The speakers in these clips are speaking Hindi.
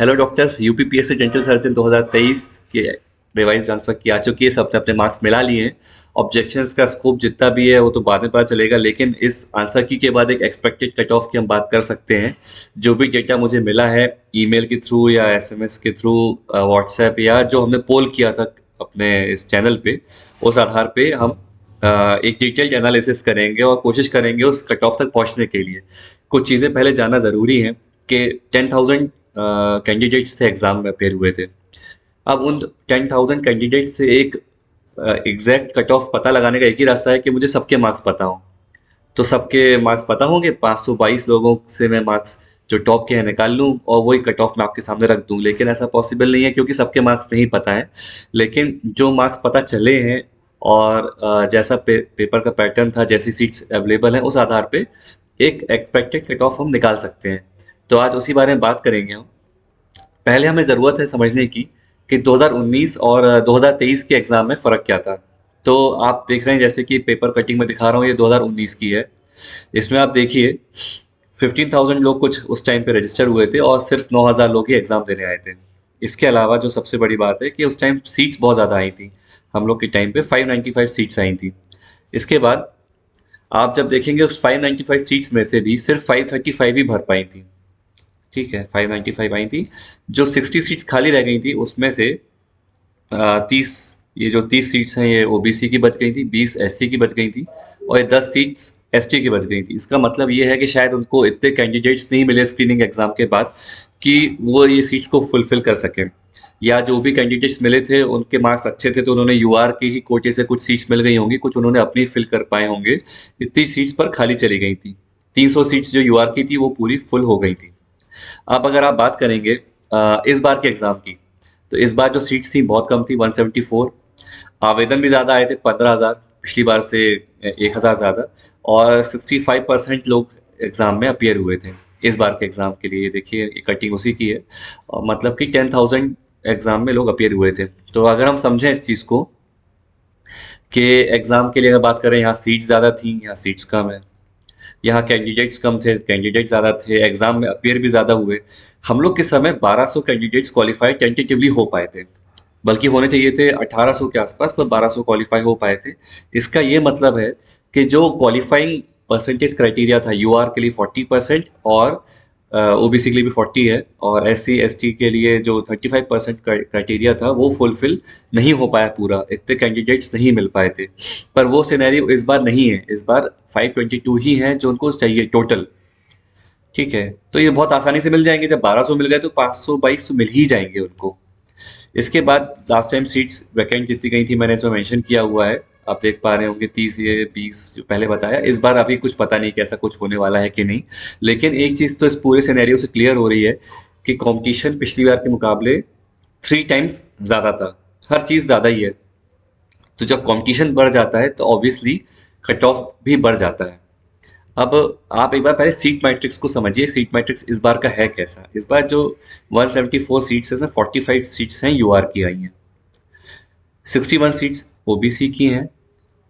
Hello doctors, UPPSC dental surgeon 2023 के रिवाइज आंसर की आ चुकी है। सबने अपने मार्क्स मिला लिए हैं। ऑब्जेक्शंस का स्कोप जितना भी है वो तो बाद में पता चलेगा, लेकिन इस आंसर की के बाद एक एक्सपेक्टेड कट ऑफ की हम बात कर सकते हैं। जो भी डेटा मुझे मिला है ईमेल के थ्रू या एसएमएस के थ्रू, व्हाट्सएप या जो हमने पोल किया था अपने इस चैनल पे, उस आधार पे हम एक डिटेल्ड एनालिसिस करेंगे और कोशिश करेंगे उस कट ऑफ तक पहुंचने के लिए। कुछ चीज़ें पहले जानना ज़रूरी है कि 10,000 कैंडिडेट्स थे एग्जाम में अपेयर हुए थे। अब उन 10,000 कैंडिडेट से एक एग्जैक्ट कट ऑफ पता लगाने का एक ही रास्ता है कि मुझे सबके मार्क्स पता हों। तो सबके मार्क्स पता होंगे, 522 लोगों से मैं मार्क्स जो टॉप के हैं निकाल लूँ और वही कट ऑफ मैं आपके सामने रख दूँ, लेकिन ऐसा पॉसिबल नहीं है क्योंकि सबके मार्क्स नहीं पता है। लेकिन जो मार्क्स पता चले हैं और जैसा पेपर का पैटर्न था, जैसी सीट्स अवेलेबल हैं, उस आधार पे एक एक्सपेक्टेड कट ऑफ हम निकाल सकते हैं। तो आज उसी बारे में बात करेंगे हम। पहले हमें ज़रूरत है समझने की कि 2019 और 2023 के एग्ज़ाम में फ़र्क क्या था। तो आप देख रहे हैं जैसे कि पेपर कटिंग में दिखा रहा हूँ, ये 2019 की है। इसमें आप देखिए 15,000 लोग कुछ उस टाइम पे रजिस्टर हुए थे और सिर्फ 9,000 लोग ही एग्ज़ाम देने आए थे। इसके अलावा जो सबसे बड़ी बात है कि उस टाइम सीट्स बहुत ज़्यादा आई थी। हम लोग के टाइम पे 595 सीट्स आई थी। इसके बाद आप जब देखेंगे उस 595 सीट्स में से भी सिर्फ 535 ही भर पाई थी। ठीक है, 595 आई थी। जो 60 सीट्स खाली रह गई थी उसमें से 30, ये जो 30 सीट्स हैं ये ओबीसी की बच गई थी, 20 एससी की बच गई थी और ये 10 सीट्स एसटी की बच गई थी। इसका मतलब ये है कि शायद उनको इतने कैंडिडेट्स नहीं मिले स्क्रीनिंग एग्जाम के बाद कि वो ये सीट्स को फुलफिल कर सकें, या जो भी कैंडिडेट्स मिले थे उनके मार्क्स अच्छे थे तो उन्होंने यूआर के ही कोटे से कुछ सीट्स मिल गई होंगी, कुछ उन्होंने अपनी फिल कर पाए होंगे। इतनी सीट्स पर खाली चली गई थी। 300 सीट्स जो यूआर की थी वो पूरी फुल हो गई थी। अब अगर आप बात करेंगे इस बार के एग्जाम की, तो इस बार जो सीट्स थी बहुत कम थी, 174। आवेदन भी ज़्यादा आए थे, 15,000, पिछली बार से 1,000 ज़्यादा। और 65% लोग एग्ज़ाम में अपीयर हुए थे इस बार के एग्ज़ाम के लिए। देखिए ये कटिंग उसी की है, और मतलब कि 10,000 एग्ज़ाम में लोग अपीयर हुए थे। तो अगर हम समझें इस चीज़ को कि एग्ज़ाम के लिए अगर बात करें, यहाँ सीट्स ज़्यादा थी, यहाँ सीट्स कम है। यहाँ कैंडिडेट्स कम थे, कैंडिडेट ज़्यादा थे, एग्जाम में अपीयर भी ज़्यादा हुए। हम लोग के समय 1200 कैंडिडेट्स क्वालिफाई टेंटेटिवली हो पाए थे, बल्कि होने चाहिए थे 1800 के आसपास, पर 1200 क्वालिफाई हो पाए थे। इसका ये मतलब है कि जो क्वालिफाइंग परसेंटेज क्राइटेरिया था यूआर के लिए 40% और ओबीसी के लिए भी 40 है, और एससी एसटी के लिए जो 35% क्राइटेरिया था वो फुलफिल नहीं हो पाया पूरा, इतने कैंडिडेट्स नहीं मिल पाए थे। पर वो सिनेरियो इस बार नहीं है। इस बार 522 ही हैं जो उनको चाहिए टोटल। ठीक है, तो ये बहुत आसानी से मिल जाएंगे। जब 1200 मिल गए तो 522 तो मिल ही जाएंगे उनको। इसके बाद लास्ट टाइम सीट्स वैकेंट जितनी गई थी मैंने इसमें मेंशन किया हुआ है, आप देख पा रहे होंगे 30, ये 20 जो पहले बताया। इस बार अभी कुछ पता नहीं कि ऐसा कुछ होने वाला है कि नहीं, लेकिन एक चीज़ तो इस पूरे सिनेरियो से क्लियर हो रही है कि कंपटीशन पिछली बार के मुकाबले 3 टाइम्स ज़्यादा था। हर चीज़ ज़्यादा ही है। तो जब कंपटीशन बढ़ जाता है तो ऑब्वियसली कट ऑफ भी बढ़ जाता है। अब आप एक बार पहले सीट मैट्रिक्स को समझिए। सीट मैट्रिक्स इस बार का है कैसा। इस बार जो 174 सीट्स हैं, 45 सीट्स हैं यूआर की आई हैं, 61 सीट्स ओबीसी की हैं,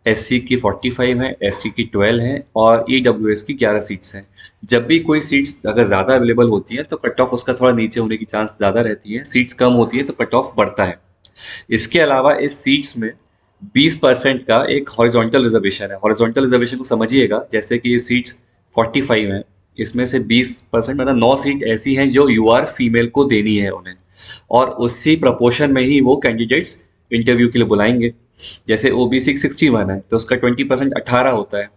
एससी की 45 हैं, एसटी की 12 हैं और ईडब्ल्यूएस की 11 सीट्स हैं। जब भी कोई सीट्स अगर ज़्यादा अवेलेबल होती हैं तो कट ऑफ उसका थोड़ा नीचे होने की चांस ज़्यादा रहती है, सीट्स कम होती है तो कट ऑफ बढ़ता है। इसके अलावा इस सीट्स में 20% का एक हॉरिजॉन्टल रिजर्वेशन है। हॉरिजॉन्टल रिजर्वेशन को समझिएगा, जैसे कि ये सीट्स 45 हैं, इसमें से 20% मतलब 9 सीट ऐसी हैं जो यूआर फीमेल को देनी है उन्हें, और उसी प्रपोर्शन में ही वो कैंडिडेट्स इंटरव्यू के लिए बुलाएंगे। जैसे ओबीसी 61 है तो उसका 20% 18 होता है,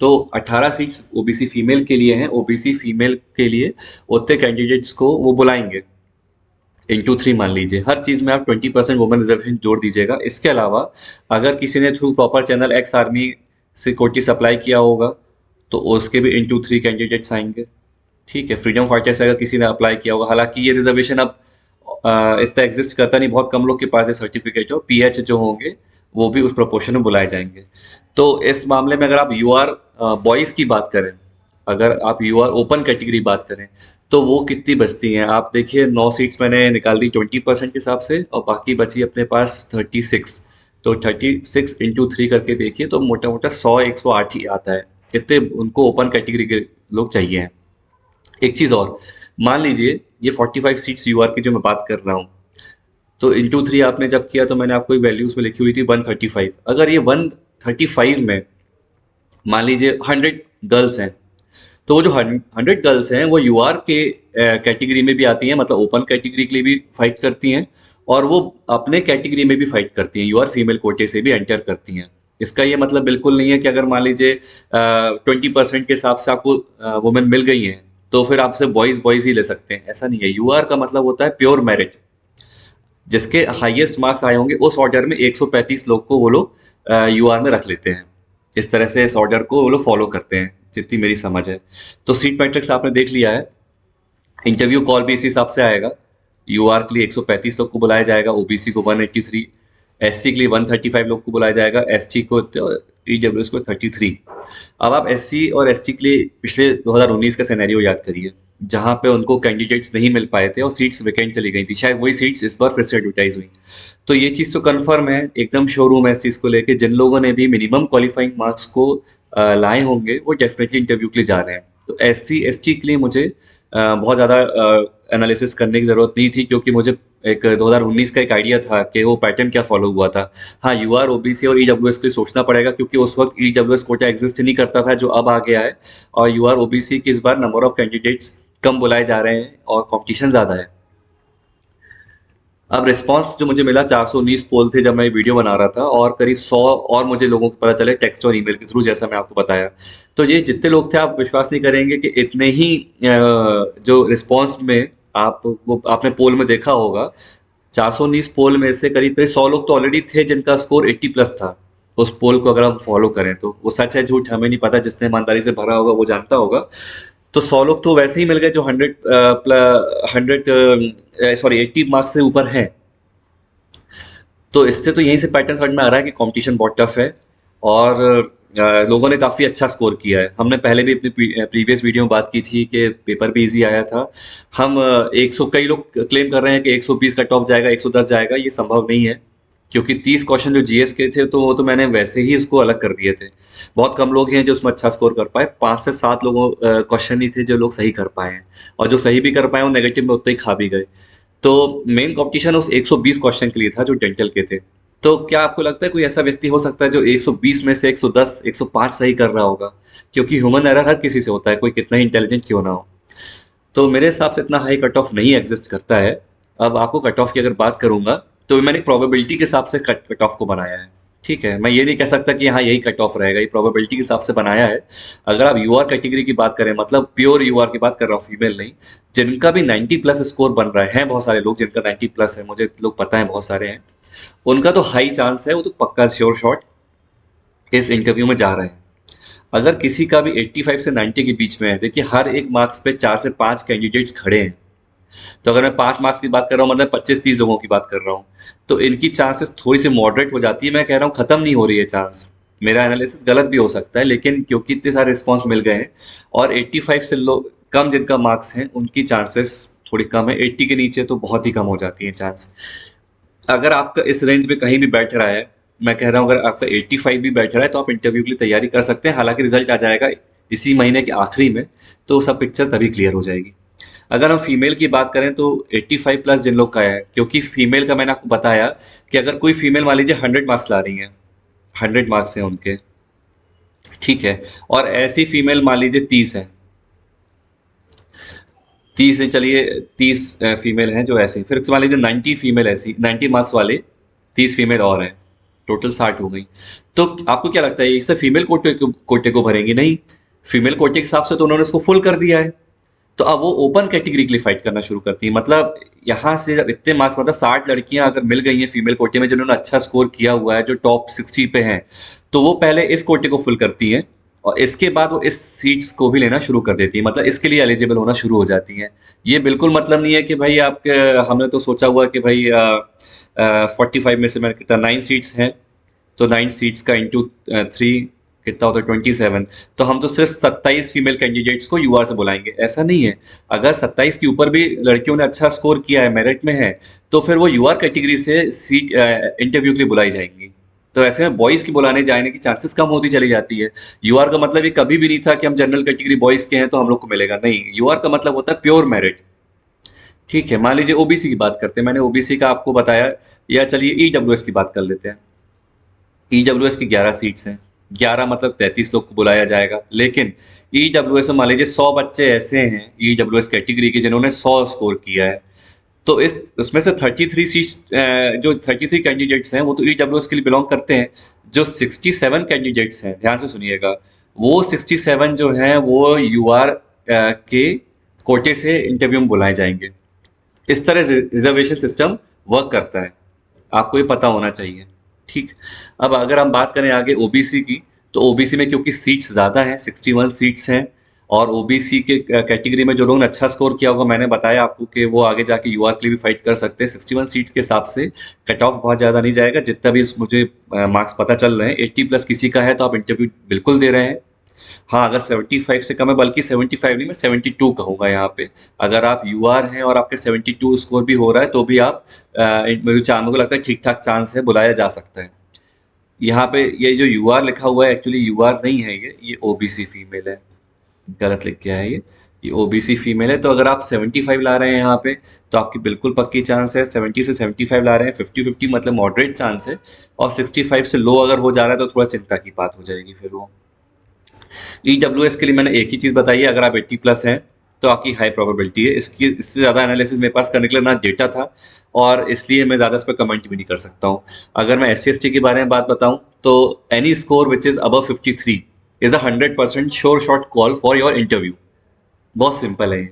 तो 18 सीट्स ओबीसी फीमेल के लिए हैं। ओबीसी फीमेल के लिए उतने कैंडिडेट्स को वो बुलाएंगे, इंटू 3 मान लीजिए। हर चीज़ में आप 20% वुमेन रिजर्वेशन जोड़ दीजिएगा। इसके अलावा अगर किसी ने through proper channel ex army से कोटी सप्लाई किया होगा तो उसके भी इंटू 3 कैंडिडेट्स आएंगे। ठीक है, फ्रीडम फाइटर से अगर किसी ने अप्लाई किया होगा, हालांकि ये रिजर्वेशन अब इतना एग्जिस्ट करता नहीं, बहुत कम लोग के पास ये सर्टिफिकेट हो, पीएच जो होंगे वो भी उस प्रोपोर्शन में बुलाए जाएंगे। तो इस मामले में अगर आप यूआर बॉयज़ की बात करें, अगर आप यूआर ओपन कैटेगरी बात करें, तो वो कितनी बचती हैं आप देखिए। 9 सीट्स मैंने निकाल दी 20% के हिसाब से और बाकी बची अपने पास 36। तो 36 इंटू 3 करके देखिए तो मोटा मोटा 100-108 ही आता है। कितने उनको ओपन कैटेगरी के लोग चाहिए हैं। एक चीज़ और, मान लीजिए ये 45 सीट्स यूआर की जो मैं बात कर रहा हूँ, तो इंटू 3 आपने जब किया तो मैंने आपको एक वैल्यू उसमें लिखी हुई थी 135। अगर ये 135 में मान लीजिए 100 गर्ल्स हैं, तो वो जो 100 गर्ल्स हैं वो यूआर के कैटेगरी में भी आती हैं, मतलब ओपन कैटेगरी के लिए भी फाइट करती हैं और वो अपने कैटेगरी में भी फाइट करती हैं, यूआर फीमेल कोटे से भी एंटर करती हैं। इसका ये मतलब बिल्कुल नहीं है कि अगर मान लीजिए 20% के हिसाब से आपको वुमेन मिल गई हैं तो फिर आप सिर्फ बॉयज बॉयज ही ले सकते हैं, ऐसा नहीं है। यूआर का मतलब होता है प्योर मेरिट, जिसके हाईएस्ट मार्क्स आए होंगे उस ऑर्डर में 135 लोग को वो लोग यूआर में रख लेते हैं। इस तरह से इस ऑर्डर को वो लोग फॉलो करते हैं, जितनी मेरी समझ है। तो सीट मैट्रिक्स आपने देख लिया है, इंटरव्यू कॉल भी इसी हिसाब से आएगा। यूआर के लिए 135 लोग को बुलाया जाएगा, ओबीसी को 183, एससी के लिए 135 लोग को बुलाया जाएगा, एसटी को ईडब्ल्यूएस को 33। अब आप एससी और एसटी के लिए पिछले 2019 का सिनेरियो याद करिए, जहां पे उनको कैंडिडेट्स नहीं मिल पाए थे और सीट्स वेकेंट चली गई थी, शायद वही सीट्स इस बार फिर से एडवर्टाइज हुई। तो ये चीज़ तो कंफर्म है, एकदम शोरूम है इस चीज़ को लेके। जिन लोगों ने भी मिनिमम क्वालिफाइंग मार्क्स को लाए होंगे वो डेफिनेटली इंटरव्यू के लिए जा रहे हैं। तो एससी एसटी के लिए मुझे बहुत ज़्यादा एनालिसिस करने की ज़रूरत नहीं थी, क्योंकि मुझे एक 2019 का एक आइडिया था कि वो पैटर्न क्या फॉलो हुआ था। हाँ, यूआर ओबीसी और ईडब्ल्यूएस के लिए सोचना पड़ेगा, क्योंकि उस वक्त ईडब्ल्यूएस कोटा एग्जिस्ट नहीं करता था जो अब आ गया है, और यूआर ओबीसी की इस बार नंबर ऑफ कैंडिडेट्स कम बुलाए जा रहे हैं और कंपटीशन ज़्यादा है। अब रिस्पांस जो मुझे मिला, 419 पोल थे जब मैं वीडियो बना रहा था, और करीब 100 और मुझे लोगों को पता चले टेक्स्ट और ईमेल के थ्रू, जैसा मैं आपको बताया। तो ये जितने लोग थे, आप विश्वास नहीं करेंगे कि इतने ही जो रिस्पांस में आप वो आपने पोल में देखा होगा, 419 पोल में से करीब करीब 100 लोग तो ऑलरेडी थे जिनका स्कोर 80 प्लस था। उस पोल को अगर हम फॉलो करें तो वो सच है झूठ हमें नहीं पता, जिसने ईमानदारी से भरा होगा वो जानता होगा। तो 100 लोग तो वैसे ही मिल गए जो 80 मार्क्स से ऊपर हैं। तो इससे तो यहीं से पैटर्न समझ में आ रहा है कि कंपटीशन बहुत टफ है, और लोगों ने काफ़ी अच्छा स्कोर किया है। हमने पहले भी अपनी प्रीवियस वीडियो में बात की थी कि पेपर भी इजी आया था। हम 100, कई लोग क्लेम कर रहे हैं कि 120 कट ऑफ जाएगा, 110 जाएगा, ये संभव नहीं है, क्योंकि 30 क्वेश्चन जो जीएस के थे तो वो तो मैंने वैसे ही उसको अलग कर दिए थे। बहुत कम लोग हैं जो उसमें अच्छा स्कोर कर पाए, 5 से 7 लोगों क्वेश्चन ही थे जो लोग सही कर पाए हैं, और जो सही भी कर पाए वो नेगेटिव में उतने ही खा भी गए। तो मेन कंपटीशन उस 120 क्वेश्चन के लिए था जो डेंटल के थे। तो क्या आपको लगता है कोई ऐसा व्यक्ति हो सकता है जो 120 में से 110 105 सही कर रहा होगा? क्योंकि ह्यूमन एरर हर किसी से होता है, कोई कितना ही इंटेलिजेंट क्यों ना हो। तो मेरे हिसाब से इतना हाई कट ऑफ नहीं एग्जिस्ट करता है। अब आपको कट ऑफ की अगर बात करूंगा तो मैंने प्रोबेबिलिटी के हिसाब से कट ऑफ को बनाया है। ठीक है, मैं ये नहीं कह सकता कि हाँ यही कट ऑफ रहेगा, ये प्रोबेबिलिटी के हिसाब से बनाया है। अगर आप यूआर कैटेगरी की बात करें, मतलब प्योर यूआर की बात कर रहा हूँ, फीमेल नहीं, जिनका भी 90 प्लस स्कोर बन रहा है, बहुत सारे लोग जिनका 90 प्लस है, मुझे लोग पता है बहुत सारे हैं, उनका तो हाई चांस है, वो तो पक्का श्योर शॉट इस इंटरव्यू में जा रहे हैं। अगर किसी का भी 85 से 90 के बीच में है, देखिए हर एक मार्क्स पे 4 से 5 कैंडिडेट्स खड़े हैं। तो अगर मैं 5 मार्क्स की बात कर रहा हूँ, मतलब 25-30 लोगों की बात कर रहा हूँ, तो इनकी चांसेस थोड़ी सी मॉडरेट हो जाती है। मैं कह रहा हूँ खत्म नहीं हो रही है चांस, मेरा एनालिसिस गलत भी हो सकता है, लेकिन क्योंकि इतने सारे रिस्पॉन्स मिल गए हैं और 85 से कम जिनका मार्क्स हैं उनकी चांसेस थोड़ी कम है, 80 के नीचे तो बहुत ही कम हो जाती है चांस। अगर आपका इस रेंज में कहीं भी बैठ रहा है, मैं कह रहा हूँ अगर आपका 85 भी बैठ रहा है तो आप इंटरव्यू के लिए तैयारी कर सकते हैं। हालांकि रिजल्ट आ जाएगा इसी महीने के आखिरी में, तो सब पिक्चर तभी क्लियर हो जाएगी। अगर हम फीमेल की बात करें तो 85 प्लस जिन लोग का है, क्योंकि फीमेल का मैंने आपको बताया कि अगर कोई फीमेल मान लीजिए 100 मार्क्स ला रही हैं, 100 मार्क्स हैं उनके, ठीक है, और ऐसी फीमेल मान लीजिए 30 है, 30 है, चलिए 30 फीमेल हैं जो ऐसे, फिर मान लीजिए 90 फीमेल ऐसी, 90 मार्क्स वाले 30 फीमेल और हैं, टोटल 60 हो गई। तो आपको क्या लगता है इससे फीमेल कोटे को भरेंगी? नहीं, फीमेल कोटे के हिसाब से तो उन्होंने उसको फुल कर दिया है। तो अब वो ओपन कैटेगरी के लिए फाइट करना शुरू करती है। मतलब यहाँ से जब इतने मार्क्स, मतलब 60 लड़कियां अगर मिल गई हैं फीमेल कोटे में जिन्होंने अच्छा स्कोर किया हुआ है, जो टॉप 60 पे हैं, तो वो पहले इस कोटे को फुल करती हैं और इसके बाद वो इस सीट्स को भी लेना शुरू कर देती है, मतलब इसके लिए एलिजिबल होना शुरू हो जाती हैं। ये बिल्कुल मतलब नहीं है कि भाई आपके, हमने तो सोचा हुआ कि भाई 45 में से मैं कितना 9 सीट्स हैं, तो 9 सीट्स का इंटू 3 कितना होता है 27, तो हम तो सिर्फ 27 फीमेल कैंडिडेट्स को यूआर से बुलाएंगे, ऐसा नहीं है। अगर 27 के ऊपर भी लड़कियों ने अच्छा स्कोर किया है, मेरिट में है, तो फिर वो यूआर कैटेगरी से सीट इंटरव्यू के लिए बुलाई जाएंगी। तो ऐसे में बॉयज़ की बुलाने जाने की चांसेस कम होती चली जाती है। यूआर का मतलब ये कभी भी नहीं था कि हम जनरल कैटेगरी बॉयज़ के हैं तो हम लोग को मिलेगा, नहीं, यूआर का मतलब होता है प्योर मेरिट। ठीक है, मान लीजिए ओबीसी की बात करते हैं, मैंने ओबीसी का आपको बताया, या चलिए ईडब्ल्यूएस की बात कर लेते हैं। ईडब्ल्यूएस की 11 सीट्स हैं, 11 मतलब 33 लोग को बुलाया जाएगा, लेकिन ईडब्ल्यूएस में मान लीजिए 100 बच्चे ऐसे हैं ईडब्ल्यूएस कैटेगरी के जिन्होंने 100 स्कोर किया है, तो इस उसमें से 33 सीट्स, जो 33 कैंडिडेट्स हैं वो तो ईडब्ल्यूएस के लिए बिलोंग करते हैं। जो 67 कैंडिडेट्स हैं, ध्यान से सुनिएगा, वो 67 जो हैं वो यूआर के कोटे से इंटरव्यू में बुलाए जाएंगे। इस तरह रिजर्वेशन सिस्टम वर्क करता है, आपको ये पता होना चाहिए। ठीक, अब अगर हम बात करें आगे ओबीसी की, तो ओबीसी में क्योंकि सीट्स ज़्यादा हैं, 61 सीट्स हैं, और ओबीसी के कैटेगरी में जो लोगों ने अच्छा स्कोर किया होगा, मैंने बताया आपको कि वो आगे जाके यूआर के लिए भी फाइट कर सकते हैं। 61 सीट्स के हिसाब से कट ऑफ बहुत ज़्यादा नहीं जाएगा, जितना भी मुझे मार्क्स पता चल रहे हैं। 80 प्लस किसी का है तो आप इंटरव्यू बिल्कुल दे रहे हैं। हाँ, अगर 75 से कम है, बल्कि 75 नहीं, मैं 72 कहूँगा यहाँ पे। अगर आप यूआर हैं और आपके 72 स्कोर भी हो रहा है तो भी आप मेरे को लगता है ठीक ठाक चांस है, बुलाया जा सकता है। यहाँ पे ये जो यूआर लिखा हुआ है, एक्चुअली यूआर नहीं है, ये ओबीसी फीमेल है, गलत लिख के है ये ओबीसी फीमेल है। तो अगर आप 75 ला रहे हैं यहाँ पे, तो आपकी बिल्कुल पक्की चांस है। 70 से 75 ला रहे हैं, 50-50 मतलब मॉडरेट चांस है। और 65 से लो अगर हो जा रहा है तो थोड़ा चिंता की बात हो जाएगी फिर वो। ईडब्ल्यूएस के लिए मैंने एक ही चीज़ बताई है, अगर आप 80 प्लस हैं तो आपकी हाई प्रोबेबिलिटी है। इसकी इससे ज़्यादा एनालिसिस मेरे पास करने के लिए ना डेटा था, और इसलिए मैं ज़्यादा इस पर कमेंट भी नहीं कर सकता हूँ। अगर मैं एस सी के बारे में बात बताऊँ, तो any score which is above 53 is a 100% sure shot call for your interview. बहुत सिंपल है ये।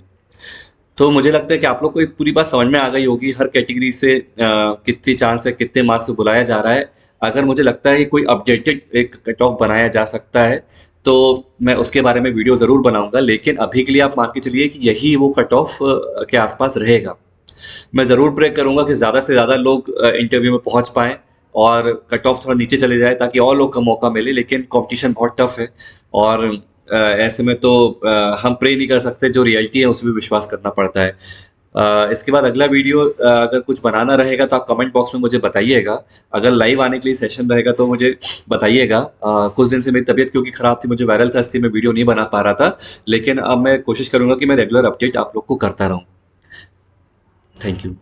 तो मुझे लगता है कि आप लोग को एक पूरी बात समझ में आ गई होगी, हर कैटेगरी से कितनी चांस है, कितने मार्क्स से बुलाया जा रहा है। अगर मुझे लगता है कि कोई अपडेटेड एक कट ऑफ बनाया जा सकता है, तो मैं उसके बारे में वीडियो ज़रूर बनाऊंगा, लेकिन अभी के लिए आप मान के चलिए कि यही वो कट ऑफ के आसपास रहेगा। मैं ज़रूर प्रे करूंगा कि ज़्यादा से ज़्यादा लोग इंटरव्यू में पहुंच पाएँ और कट ऑफ थोड़ा नीचे चले जाए, ताकि और लोग को मौका मिले, लेकिन कंपटीशन बहुत टफ है। और ऐसे में तो हम प्रे नहीं कर सकते, जो रियलिटी है उस पर विश्वास करना पड़ता है। इसके बाद अगला वीडियो अगर कुछ बनाना रहेगा तो आप कमेंट बॉक्स में मुझे बताइएगा। अगर लाइव आने के लिए सेशन रहेगा तो मुझे बताइएगा। कुछ दिन से मेरी तबीयत क्योंकि ख़राब थी, मुझे वायरल था, इसलिए मैं वीडियो नहीं बना पा रहा था, लेकिन अब मैं कोशिश करूंगा कि मैं रेगुलर अपडेट आप लोग को करता रहूँ। Thank you.